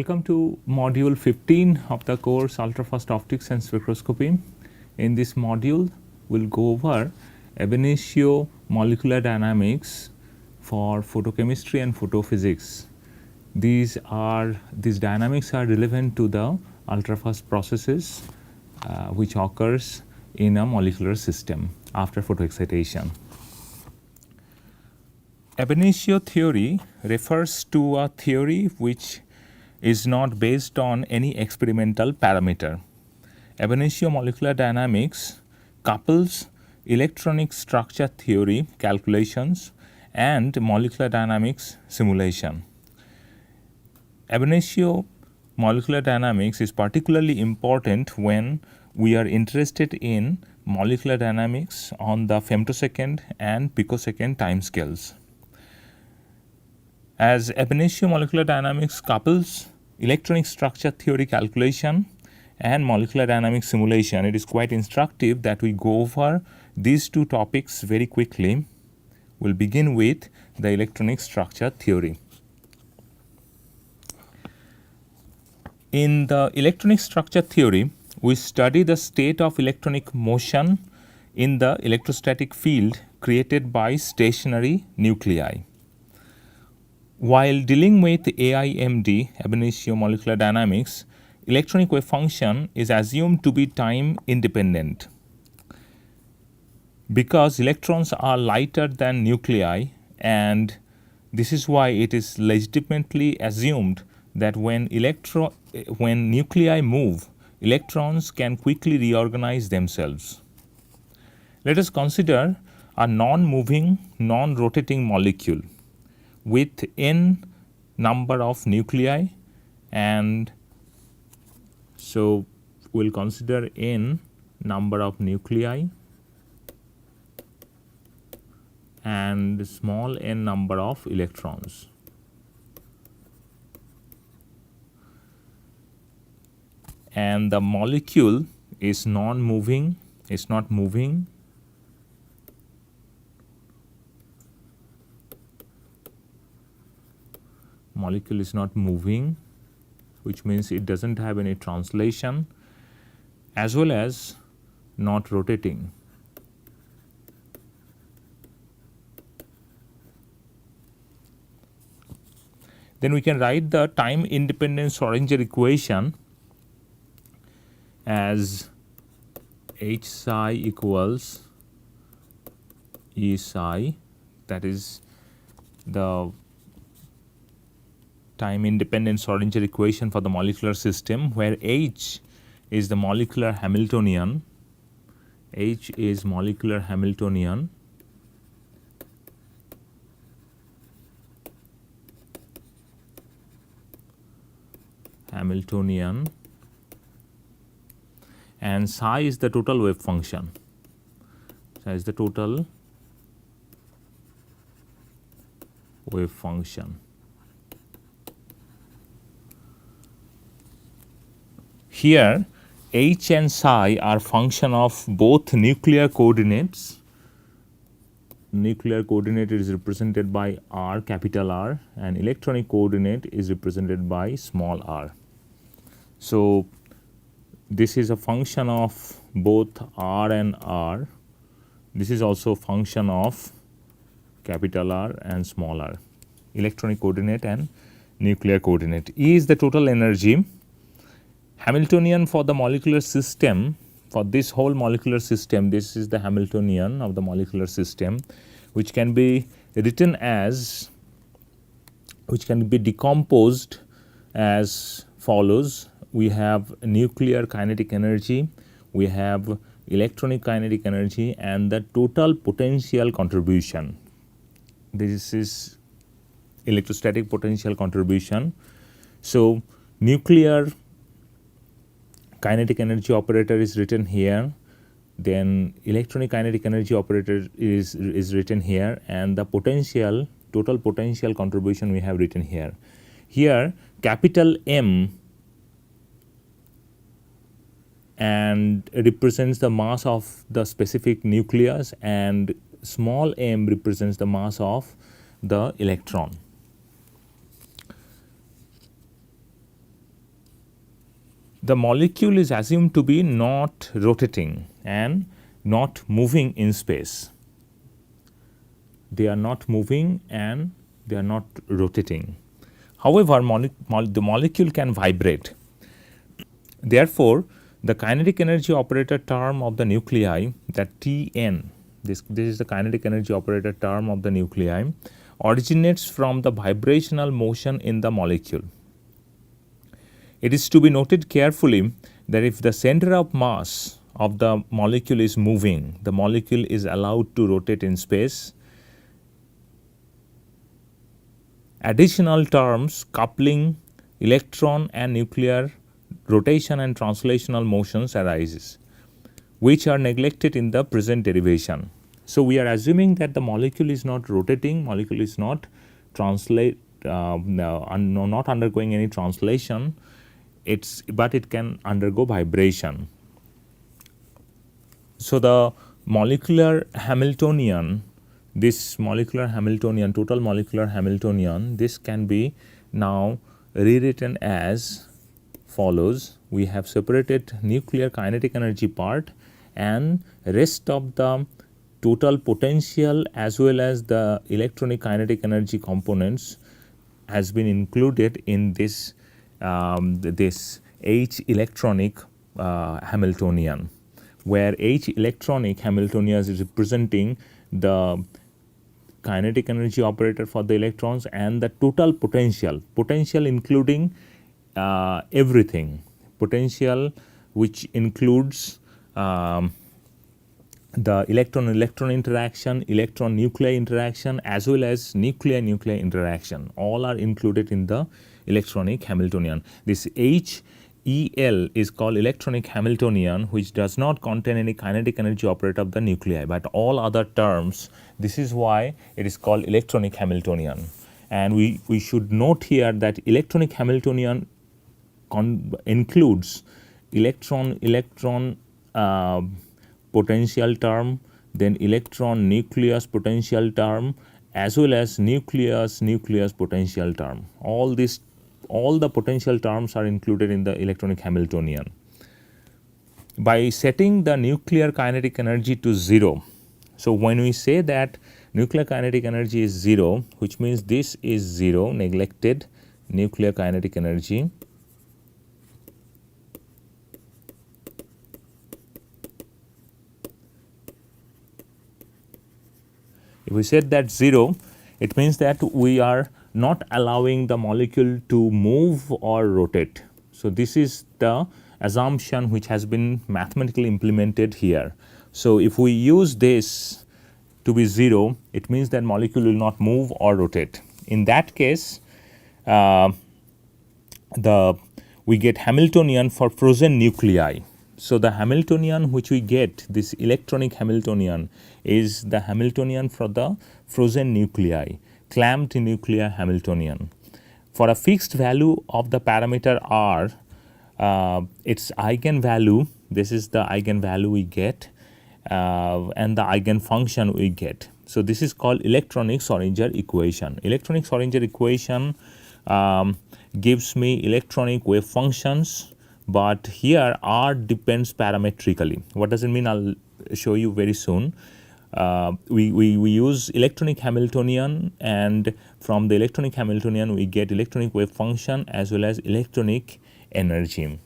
Welcome to module 15 of the course Ultrafast Optics and Spectroscopy. In this module, we'll go over ab initio molecular dynamics for photochemistry and photophysics. These dynamics are relevant to the ultrafast processes which occurs in a molecular system after photoexcitation. Ab initio theory refers to a theory which is not based on any experimental parameter. Ab initio molecular dynamics couples electronic structure theory calculations and molecular dynamics simulation. Ab initio molecular dynamics is particularly important when we are interested in molecular dynamics on the femtosecond and picosecond timescales. As ab initio molecular dynamics couples electronic structure theory calculation and molecular dynamics simulation, it is quite instructive that we go over these two topics very quickly. We'll begin with the electronic structure theory. In the electronic structure theory, we study the state of electronic motion in the electrostatic field created by stationary nuclei. While dealing with AIMD, ab initio molecular dynamics, electronic wave function is assumed to be time independent. Because electrons are lighter than nuclei, and this is why it is legitimately assumed that when nuclei move, electrons can quickly reorganize themselves. Let us consider a non-moving, non-rotating molecule with n number of nuclei, and so we'll consider n number of nuclei and small n number of electrons. And the molecule is non-moving, it's not moving. Molecule is not moving, which means it doesn't have any translation, as well as not rotating. Then we can write the time independent Schrodinger equation as H psi equals E psi, that is the time independent Schrodinger equation for the molecular system, where H is the molecular Hamiltonian. H is molecular Hamiltonian. And psi is the total wave function. Psi is the total wave function. Here H and psi are function of both nuclear coordinates. Nuclear coordinate is represented by R, capital R, and electronic coordinate is represented by small r. So this is a function of both R and R. This is also a function of capital R and small r, electronic coordinate and nuclear coordinate. E is the total energy. Hamiltonian for the molecular system, for this whole molecular system, this is the Hamiltonian of the molecular system, which can be written as, which can be decomposed as follows. We have nuclear kinetic energy, we have electronic kinetic energy, and the total potential contribution. This is electrostatic potential contribution. So nuclear kinetic energy operator is written here, then electronic kinetic energy operator is written here, and the potential, total potential contribution we have written here. Here capital M and represents the mass of the specific nucleus, and small m represents the mass of the electron. the molecule is assumed to be not rotating and not moving in space. They are not moving and they are not rotating. However, the molecule can vibrate. Therefore, the kinetic energy operator term of the nuclei, that Tn, this is the kinetic energy operator term of the nuclei, originates from the vibrational motion in the molecule. It is to be noted carefully that if the center of mass of the molecule is moving, the molecule is allowed to rotate in space. Additional terms coupling electron and nuclear rotation and translational motions arises, which are neglected in the present derivation. So, we are assuming that the molecule is not rotating, molecule is not not undergoing any translation, but it can undergo vibration. So, the molecular Hamiltonian, this molecular Hamiltonian, total molecular Hamiltonian, this can be now rewritten as follows. We have separated nuclear kinetic energy part and rest of the total potential as well as the electronic kinetic energy components has been included in this this H electronic Hamiltonian, where H electronic Hamiltonian is representing the kinetic energy operator for the electrons and the total potential including everything, potential which includes the electron interaction, electron nuclei interaction as well as nuclei interaction, all are included in the electronic Hamiltonian. This HEL is called electronic Hamiltonian, which does not contain any kinetic energy operator of the nuclei, but all other terms, this is why it is called electronic Hamiltonian. And we should note here that electronic Hamiltonian includes electron potential term, then electron nucleus potential term as well as nucleus potential term. All the potential terms are included in the electronic Hamiltonian. By setting the nuclear kinetic energy to 0, so when we say that nuclear kinetic energy is 0, which means this is 0, neglected nuclear kinetic energy. If we set that 0, it means that we are not allowing the molecule to move or rotate. So, this is the assumption which has been mathematically implemented here. So, if we use this to be 0, it means that molecule will not move or rotate. In that case, we get Hamiltonian for frozen nuclei. So, the Hamiltonian which we get, this electronic Hamiltonian, is the Hamiltonian for the frozen nuclei, clamped nuclear Hamiltonian. For a fixed value of the parameter R, its eigenvalue, this is the eigenvalue we get and the eigenfunction we get. So, this is called electronic Schrodinger equation. Electronic Schrodinger equation gives me electronic wave functions, but here R depends parametrically. What does it mean? I will show you very soon. We use electronic Hamiltonian, and from the electronic Hamiltonian we get electronic wave function as well as electronic energy.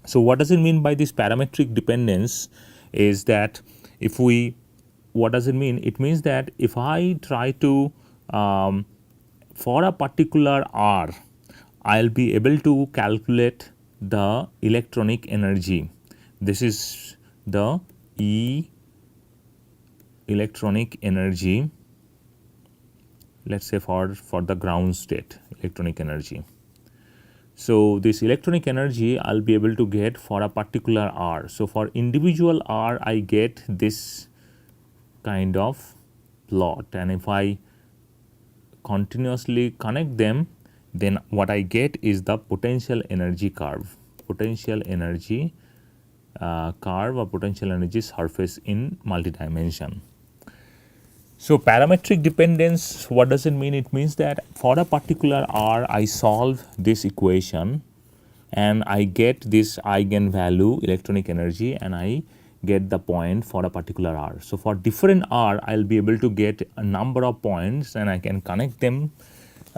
So, what does it mean by this parametric dependence is that if we, what does it mean? It means that if I try to for a particular R, I will be able to calculate the electronic energy. This is the E electronic energy, let us say for the ground state electronic energy. So, this electronic energy I will be able to get for a particular R. So, for individual R I get this kind of plot, and if I continuously connect them, then what I get is the potential energy curve, potential energy curve or potential energy surface in multidimension. So, parametric dependence, what does it mean? It means that for a particular R I solve this equation, and I get this eigenvalue electronic energy, and I get the point for a particular r. So, for different r, I will be able to get a number of points, and I can connect them,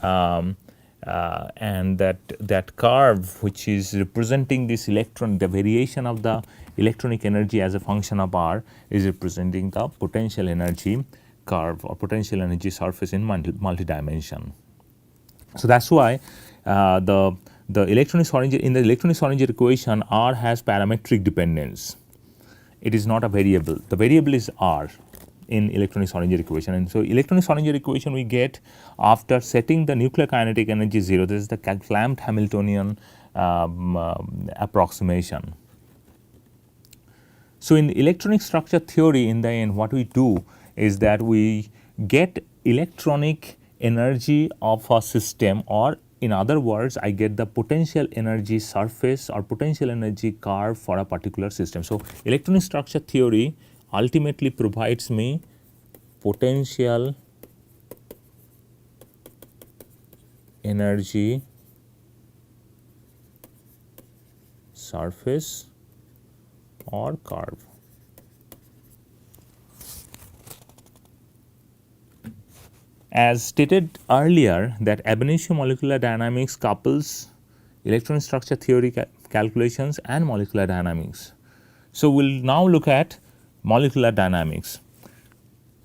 and that curve which is representing this electron, the variation of the electronic energy as a function of r, is representing the potential energy curve or potential energy surface in multi-dimension. So, that is why the electronic Schrodinger, in the electronic Schrodinger equation, r has parametric dependence. It is not a variable. The variable is r in electronic Schrodinger equation. And so, electronic Schrodinger equation we get after setting the nuclear kinetic energy 0. This is the clamped Hamiltonian approximation. So, in electronic structure theory, in the end, what we do is that we get electronic energy of a system, or in other words, I get the potential energy surface or potential energy curve for a particular system. So, electronic structure theory ultimately provides me potential energy surface or curve. As stated earlier, that ab initio molecular dynamics couples electron structure theory calculations and molecular dynamics. So, we will now look at molecular dynamics.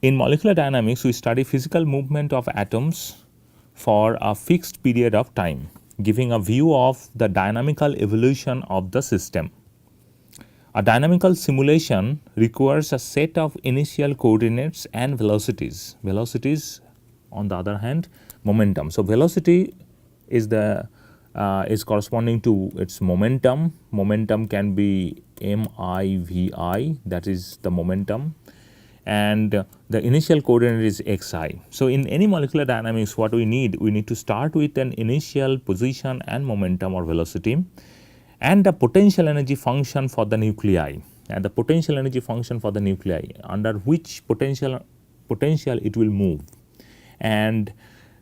In molecular dynamics, we study physical movement of atoms for a fixed period of time, giving a view of the dynamical evolution of the system. A dynamical simulation requires a set of initial coordinates and velocities. Velocities, on the other hand, momentum. So, velocity is is corresponding to its momentum. Momentum can be MIVI, that is the momentum, and the initial coordinate is xi. So, in any molecular dynamics, what we need to start with an initial position and momentum or velocity, and the potential energy function for the nuclei, and the potential energy function for the nuclei, under which potential it will move. And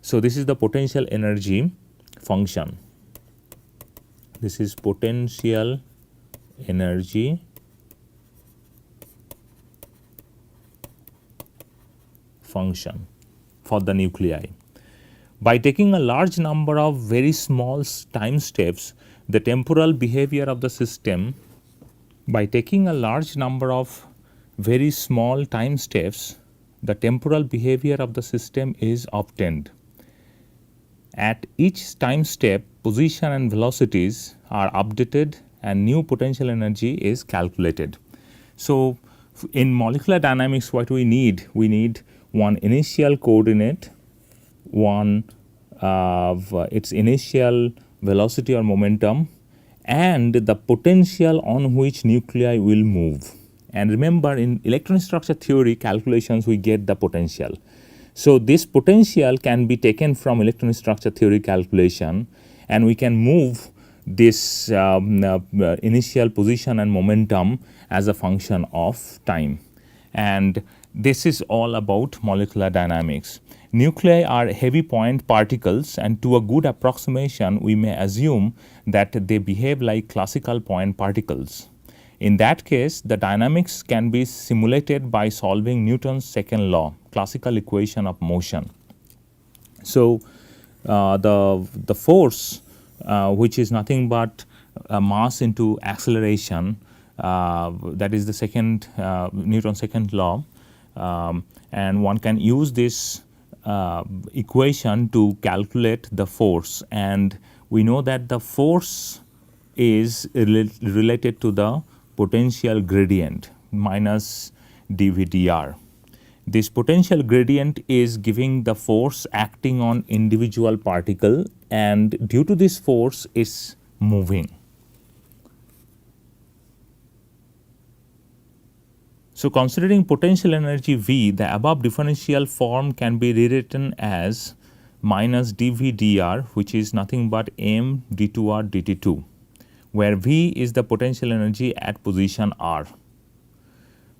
so, this is the potential energy function. This is potential energy function for the nuclei. By taking a large number of very small time steps, the temporal behavior of the system, by taking a large number of very small time steps, the temporal behavior of the system is obtained. At each time step, position and velocities are updated and new potential energy is calculated. So, in molecular dynamics, what we need one initial coordinate, one of its initial velocity or momentum, and the potential on which nuclei will move. And remember, in electron structure theory calculations, we get the potential. So, this potential can be taken from electron structure theory calculation, and we can move this initial position and momentum as a function of time. And this is all about molecular dynamics. Nuclei are heavy point particles, and to a good approximation, we may assume that they behave like classical point particles. In that case, the dynamics can be simulated by solving Newton's second law, classical equation of motion. So, the force, which is nothing but mass into acceleration, that is the second Newton's second law, and one can use this equation to calculate the force, and we know that the force is related to the potential gradient minus dV dr. This potential gradient is giving the force acting on individual particle, and due to this force is moving. So, considering potential energy V, the above differential form can be rewritten as minus dV dr, which is nothing but m d2r dt2, where V is the potential energy at position r.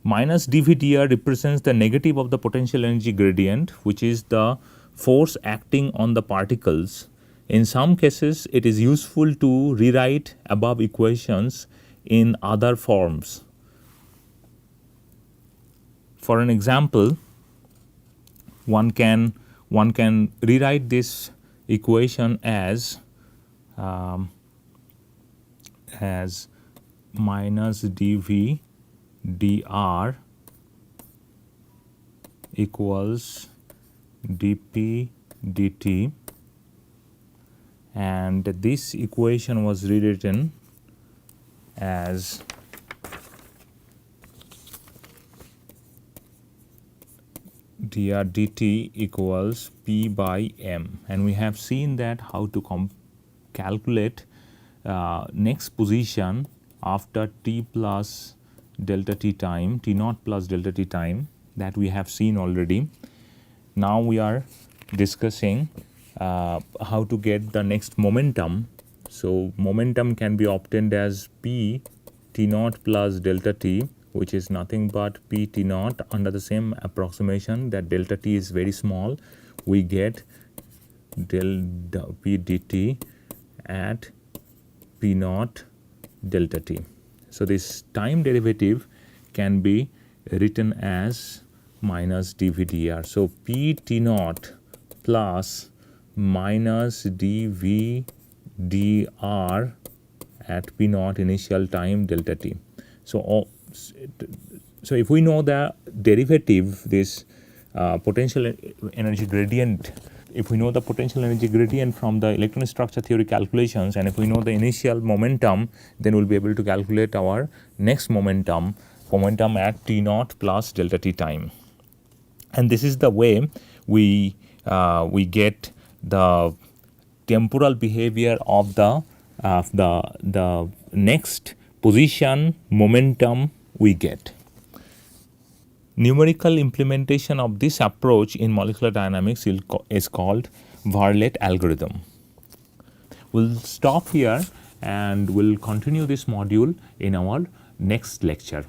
Minus dV dr represents the negative of the potential energy gradient, which is the force acting on the particles In some cases, it is useful to rewrite above equations in other forms. For an example, one can rewrite this equation as minus dV dr equals dP dt, and this equation was rewritten as dr dt equals P by M, and we have seen that how to calculate next position after t plus delta t time, t naught plus delta t time, that we have seen already. Now we are discussing how to get the next momentum. So momentum can be obtained as P t naught plus delta t, which is nothing but P t naught under the same approximation that delta t is very small. We get del P dt at P naught delta t. So this time derivative can be written as minus dV dr. So P t naught plus minus dV dr at P naught initial time delta t. So if we know the derivative, this potential energy gradient, if we know the potential energy gradient from the electronic structure theory calculations, and if we know the initial momentum, then we'll be able to calculate our next momentum at t naught plus delta t time. And this is the way we get the temporal behavior of the next position momentum we get. Numerical implementation of this approach in molecular dynamics is called Verlet algorithm. We'll stop here and we'll continue this module in our next lecture.